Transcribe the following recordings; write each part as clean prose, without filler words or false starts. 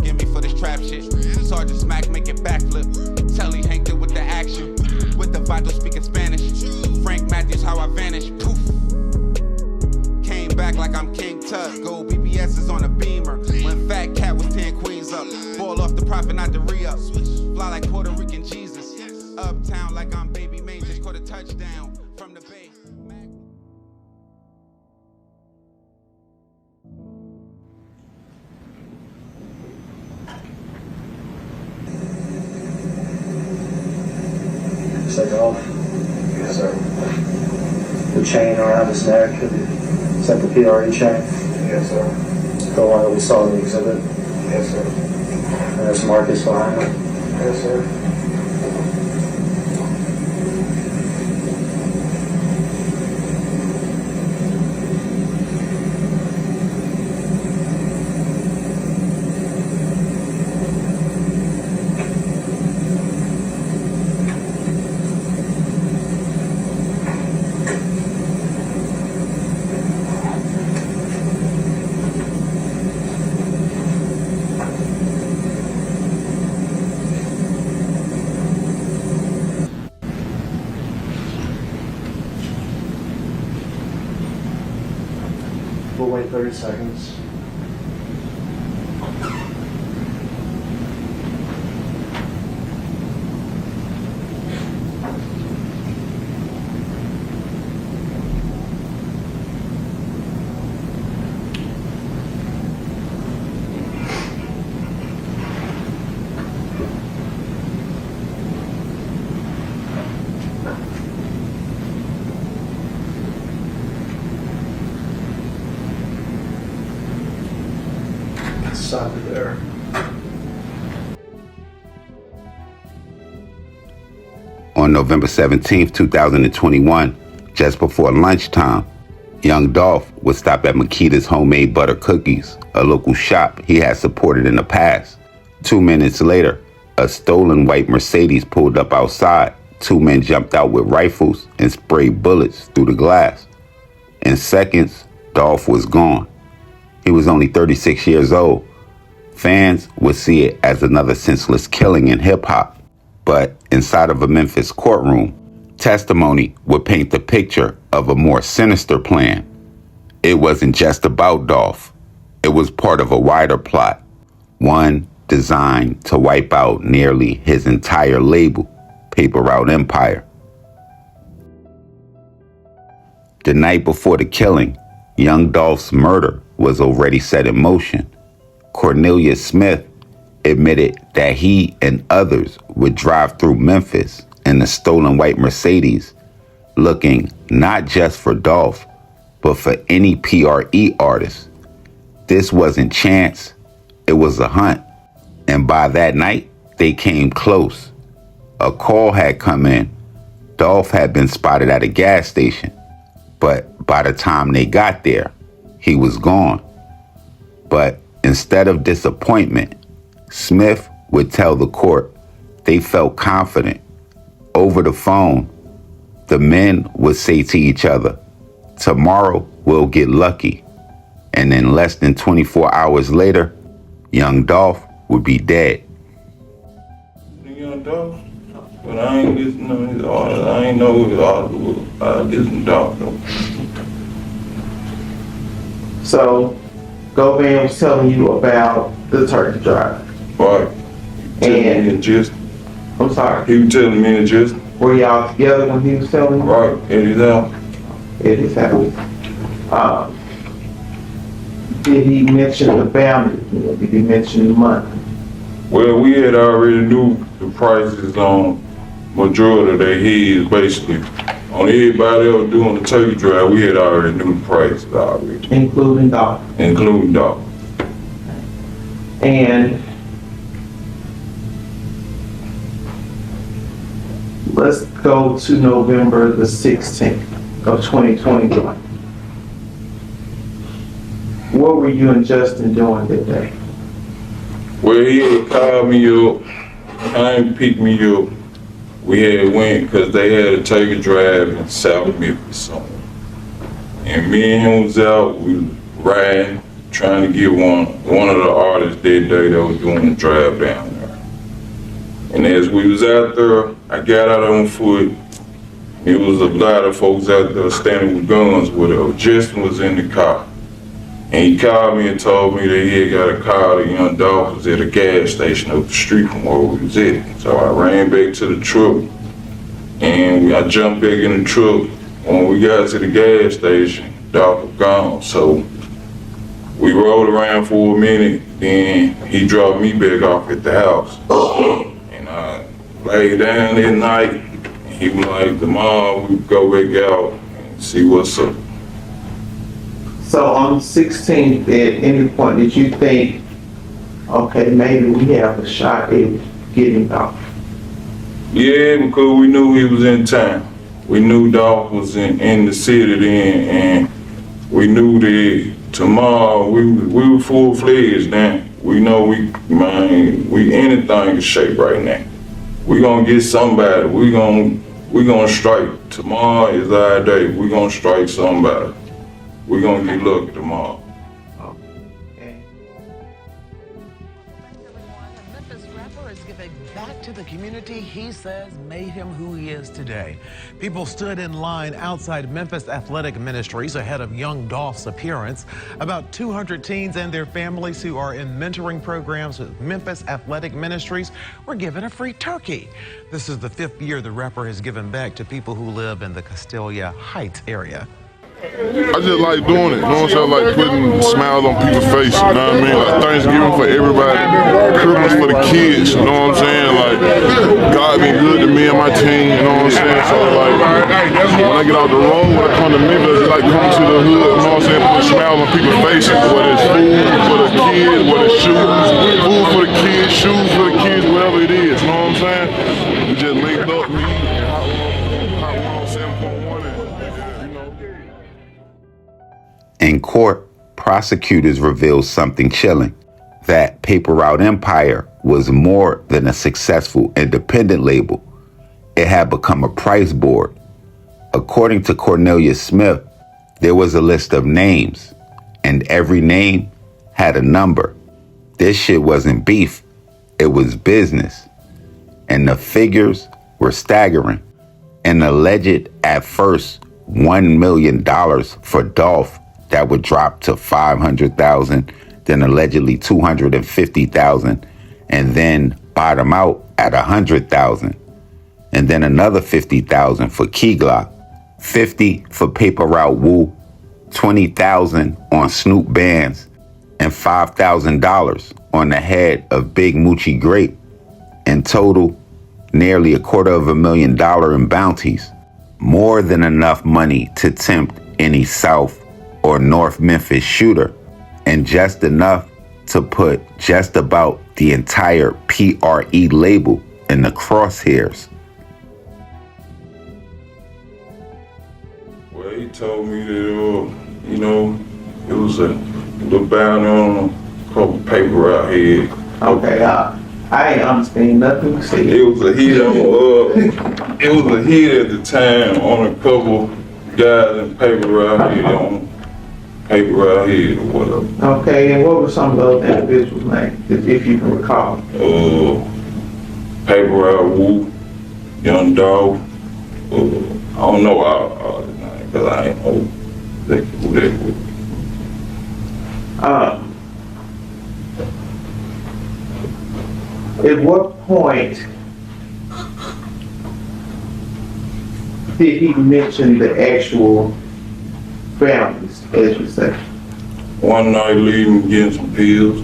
forgive me for this trap shit. Sergeant Smack make it backflip. Telly hanked it with the action. With the Vato speaking Spanish. Frank Matthews, how I vanish. Poof. Came back like I'm King Tut. Gold BBS is on a beamer. When Fat Cat was 10 queens up. Ball off the profit, not the re-up. Fly like Puerto Rican Jesus. Uptown like I'm Baby Maine. Just caught a touchdown from the Bay. Take off. Yes, sir. The chain around his neck, is that the PRE chain? Yes, sir. The one that we saw in the exhibit? Yes, sir. And there's Marcus behind him? Yes, sir. We'll wait 30 seconds. Stop it there. On November 17th, 2021, just before lunchtime, young Dolph would stop at Makita's Homemade Butter Cookies, a local shop he had supported in the past. 2 minutes later, a stolen white Mercedes pulled up outside. 2 men jumped out with rifles and sprayed bullets through the glass. In seconds, Dolph was gone. He was only 36 years old. Fans would see it as another senseless killing in hip-hop. But inside of a Memphis courtroom, testimony would paint the picture of a more sinister plan. It wasn't just about Dolph. It was part of a wider plot, one designed to wipe out nearly his entire label, Paper Route Empire. The night before the killing, young Dolph's murder was already set in motion. Cornelius Smith admitted that he and others would drive through Memphis in a stolen white Mercedes, looking not just for Dolph, but for any PRE artist. This wasn't chance, it was a hunt. And by that night, they came close. A call had come in. Dolph had been spotted at a gas station, but by the time they got there, he was gone. But instead of disappointment, Smith would tell the court they felt confident. Over the phone, the men would say to each other, "Tomorrow we'll get lucky." And then less than 24 hours later, young Dolph would be dead. Young Dolph? But I ain't listening to his orders. I ain't know his orders. I listen to Dolph though. So, Govan was telling you about the turkey drive. Right. And just, I'm sorry. he was telling me to just, Were y'all together when he was telling you? right, at his house. It is happening. Did he mention the bounty? Did he mention the money? Well, we had already knew the prices on majority of their heads, basically. On everybody else doing the turkey drive, we had already knew the prices already, Including Dolph. including Dolph. And let's go to November the 16th of 2021. What were you and Justin doing that day? Well, he had called me up, came pick me up. We had went because they had a turkey drive in South Memphis somewhere. And me and him was out, we riding, trying to get one of the artists that day that was doing the drive down there. And as we was out there, I got out on foot. It was a lot of folks out there standing with guns with her. Justin was in the car. And he called me and told me that he had got a call that young Dolph was at a gas station up the street from where we was at. So I ran back to the truck and I jumped back in the truck. When we got to the gas station, Dolph was gone. So we rode around for a minute, then he dropped me back off at the house. And I laid down that night, and he was like, tomorrow we go back out and see what's up. So on the 16th, at any point did you think, okay, maybe we have a shot at getting Dolph? Yeah, because we knew he was in town. We knew Dolph was in the city then, and we knew that tomorrow we were full-fledged then. We know we anything in shape right now. We gonna get somebody. We gonna strike. Tomorrow is our day. We gonna strike somebody. We gonna get lucky tomorrow. Okay. Memphis rapper is giving back to the community he says made him who he is today. People stood in line outside Memphis Athletic Ministries ahead of young Dolph's appearance. About 200 teens and their families who are in mentoring programs with Memphis Athletic Ministries were given a free turkey. This is the 5th year the rapper has given back to people who live in the Castelia Heights area. I just like doing it, you know what I'm saying? Like putting smiles on people's faces, you know what I mean? Like Thanksgiving for everybody, Christmas for the kids, you know what I'm saying? Like, God been good to me and my team, you know what I'm saying? So like, when I get out the road, when I come to Memphis, I like coming to the hood, you know what I'm saying? Put smiles on people's faces, whether it's food for the kids, whether it's shoes, food for the kids, shoes for the kids, whatever it is, you know what I'm saying? We just linked up, me and Hot 107.1 and, you know. In court, prosecutors revealed something chilling, that Paper Route Empire was more than a successful independent label. It had become a price board. According to Cornelius Smith, there was a list of names, and every name had a number. This shit wasn't beef, it was business. And the figures were staggering. An alleged, at first, $1 million for Dolph that would drop to $500,000, then allegedly $250,000, and then bottom out at $100,000, and then another $50,000 for Key Glock, $50,000 for Paper Route Wu, $20,000 on Snoop Bands, and $5,000 on the head of Big Moochie Grape. In total, nearly $250,000 in bounties. More than enough money to tempt any South or North Memphis shooter, and just enough to put just about the entire PRE label in the crosshairs. Well, he told me that, you know, it was a little bounty on a couple paper out here. Okay, I ain't understand nothing you said. It was a hit on, it was a hit at the time on a couple guys in paper out here, on paper out here or whatever. Okay, and what were some of those individuals' names, if you can recall? Paper out Wu, Young Dolph, I don't know all the names, because I ain't know exactly who they were. At what point did he mention the actual families, as you say? One night leaving getting some pills,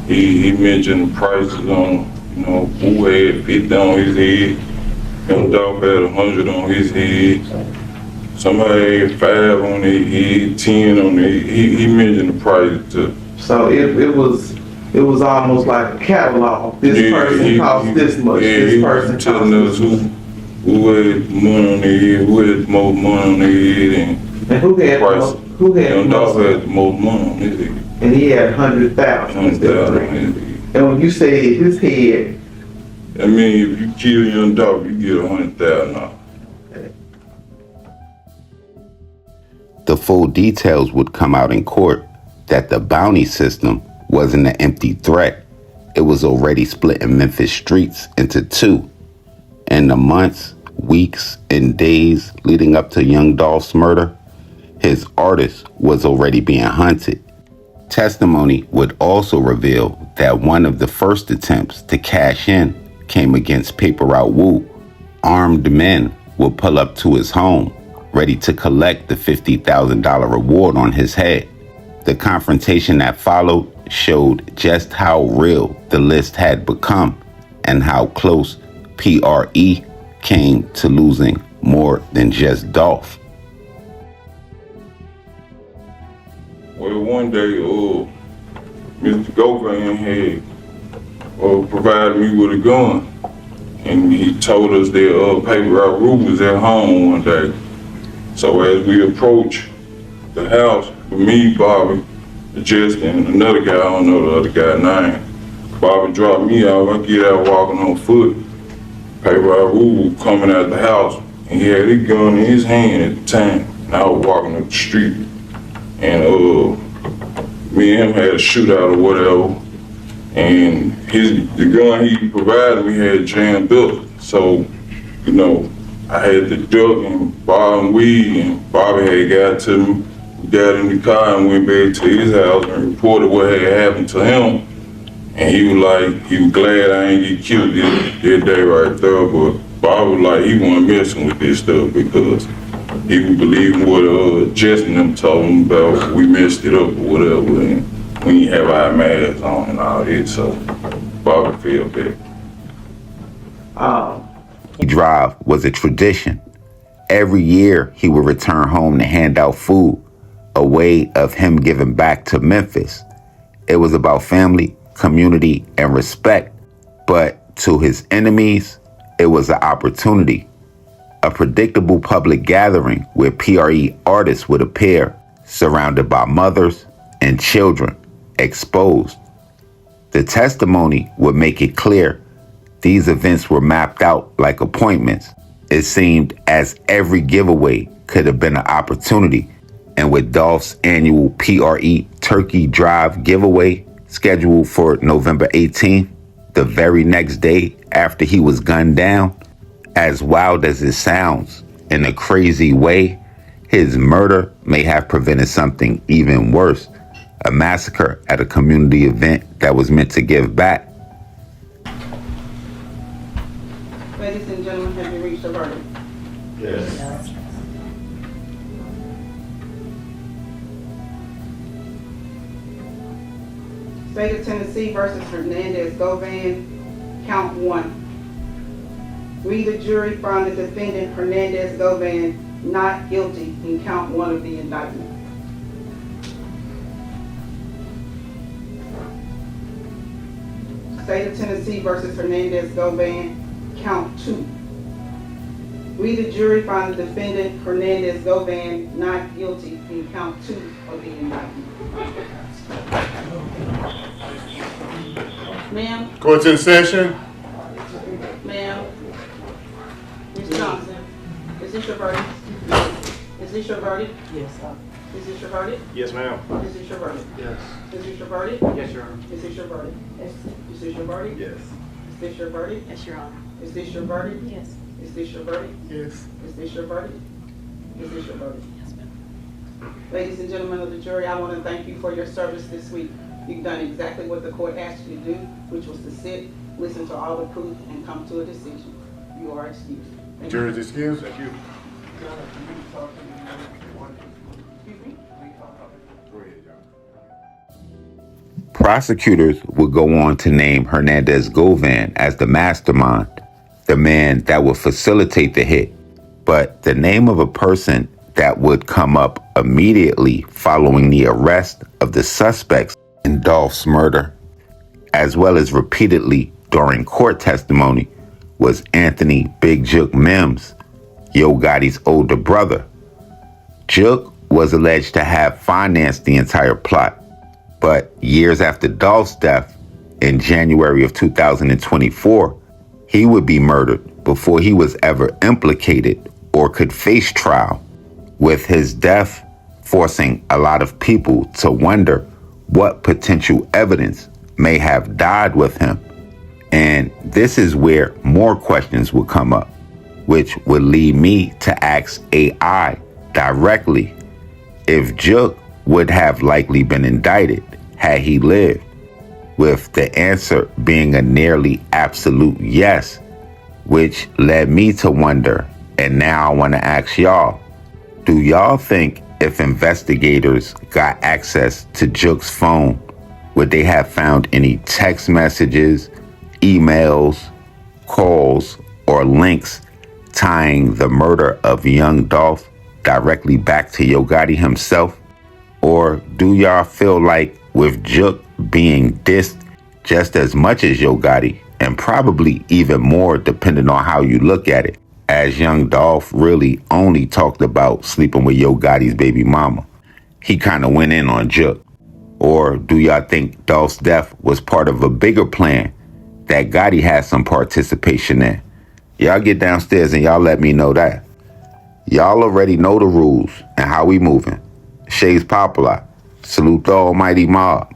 he mentioned the prices on, you know, who had 50 on his head, Young Dolph had 100 on his head, somebody had 5 on their head, 10 on their head. He mentioned the prices too. So it was almost like a catalog. This person costs this much, this person costs telling us this much. who had money on their head, who had the most money on their head, And who had Young Dolph had the most money on his head. And he had 100,000. 100,000 on his head. And when you say his head, I mean, if you kill Young Dolph, you get 100,000 off. The full details would come out in court, that the bounty system wasn't an empty threat. It was already splitting Memphis streets into two. In the months, weeks, and days leading up to young Dolph's murder, his artist was already being hunted. Testimony would also reveal that one of the first attempts to cash in came against Paper Route Wu. Armed men would pull up to his home, ready to collect the $50,000 reward on his head. The confrontation that followed showed just how real the list had become and how close PRE came to losing more than just Dolph. Well, one day, Mr. Govan had provided me with a gun, and he told us that Paper Route Wu was at home one day. So as we approached the house, with me, Bobby, Justin, and another guy, I don't know the other guy's name, Bobby dropped me off. I get out walking on foot. Paper Route Wu was coming out the house, and he had his gun in his hand at the time, and I was walking up the street. And me and him had a shootout or whatever, and the gun he provided me had jammed up. So, I had to duck and borrow weed, and Bobby had got to me. We got in the car and went back to his house and reported what had happened to him. And he was glad I ain't get killed that day right there, but Bobby was like, he wasn't messing with this stuff because he was believing what Justin them told him about we messed it up or whatever, and we didn't have our masks on and all that, so Bobby felt bad. Drive was a tradition. Every year he would return home to hand out food, a way of him giving back to Memphis. It was about family, community, and respect, but to his enemies, it was an opportunity. A predictable public gathering where PRE artists would appear, surrounded by mothers and children, exposed. The testimony would make it clear these events were mapped out like appointments. It seemed as every giveaway could have been an opportunity. And with Dolph's annual PRE Turkey Drive giveaway scheduled for November 18th, the very next day after he was gunned down, as wild as it sounds, in a crazy way, his murder may have prevented something even worse, a massacre at a community event that was meant to give back. Ladies and gentlemen, have you reached a verdict? Yes. State of Tennessee versus Hernandez, Govan, count 1. We, the jury, found the defendant Hernandez Govan not guilty in count 1 of the indictment. State of Tennessee versus Hernandez Govan, count 2. We, the jury, found the defendant Hernandez Govan not guilty in count 2 of the indictment. Ma'am? Court's in session. Ma'am? Ms. Johnson, is this your verdict? Is this your verdict? Yes, sir. Is this your verdict? Yes, ma'am. Is this your verdict? Yes. Is this your verdict? Yes, Your Honor. Is this your verdict? Yes. Is this your verdict? Yes. Is this your verdict? Yes, Your Honor. Is this your verdict? Yes. Is this your verdict? Yes. Is this your verdict? Is this your verdict? Yes, ma'am. Ladies and gentlemen of the jury, I want to thank you for your service this week. You've done exactly what the court asked you to do, which was to sit, listen to all the proof, and come to a decision. You are excused. Thank you. Jury is excused. Thank you. Excuse me? Go ahead, John. Prosecutors would go on to name Hernandez Govan as the mastermind, the man that would facilitate the hit. But the name of a person that would come up immediately following the arrest of the suspects in Dolph's murder, as well as repeatedly during court testimony, was Anthony Big Jook Mims, Yo Gotti's older brother. Jook was alleged to have financed the entire plot, but years after Dolph's death, in January of 2024, he would be murdered before he was ever implicated or could face trial, with his death forcing a lot of people to wonder what potential evidence may have died with him. And this is where more questions would come up, which would lead me to ask AI directly if Jook would have likely been indicted had he lived, with the answer being a nearly absolute yes, which led me to wonder, and now I want to ask y'all, do y'all think if investigators got access to Jook's phone, would they have found any text messages, emails, calls, or links tying the murder of young Dolph directly back to Yo Gotti himself? Or do y'all feel like with Jook being dissed just as much as Yo Gotti, and probably even more depending on how you look at it, as young Dolph really only talked about sleeping with Yo Gotti's baby mama, he kind of went in on Jook? Or do y'all think Dolph's death was part of a bigger plan that Gotti had some participation in? Y'all get downstairs and y'all let me know that. Y'all already know the rules and how we moving. Shay's Popalot. Salute the almighty MOBB.